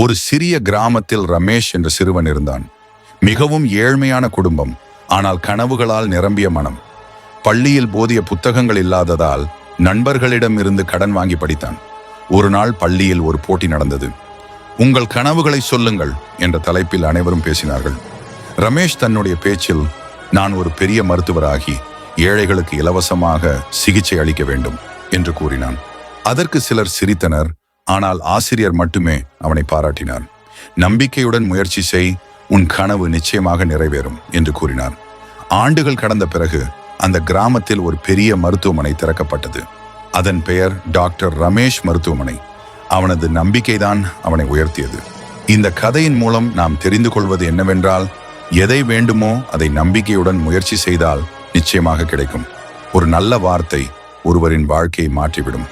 ஒரு சிறிய கிராமத்தில் ரமேஷ் என்ற சிறுவன் இருந்தான். மிகவும் ஏழ்மையான குடும்பம், ஆனால் கனவுகளால் நிரம்பிய மனம். பள்ளியில் போதிய புத்தகங்கள் இல்லாததால் நண்பர்களிடம் இருந்து கடன் வாங்கி படித்தான். ஒரு நாள் பள்ளியில் ஒரு போட்டி நடந்தது. உங்கள் கனவுகளை சொல்லுங்கள் என்ற தலைப்பில் அனைவரும் பேசினார்கள். ரமேஷ் தன்னுடைய பேச்சில், நான் ஒரு பெரிய மருத்துவராகி ஏழைகளுக்கு இலவசமாக சிகிச்சை அளிக்க வேண்டும் என்று கூறினான். அதற்கு சிலர் சிரித்தனர். ஆனால் ஆசிரியர் மட்டுமே அவனை பாராட்டினார். நம்பிக்கையுடன் முயற்சி செய், உன் கனவு நிச்சயமாக நிறைவேறும் என்று கூறினார். ஆண்டுகள் கடந்த பிறகு அந்த கிராமத்தில் ஒரு பெரிய மருத்துவமனை திறக்கப்பட்டது. அதன் பெயர் டாக்டர் ரமேஷ் மருத்துவமனை. அவனது நம்பிக்கைதான் அவனை உயர்த்தியது. இந்த கதையின் மூலம் நாம் தெரிந்து கொள்வது என்னவென்றால், எதை வேண்டுமோ அதை நம்பிக்கையுடன் முயற்சி செய்தால் நிச்சயமாக கிடைக்கும். ஒரு நல்ல வார்த்தை ஒருவரின் வாழ்க்கையை மாற்றிவிடும்.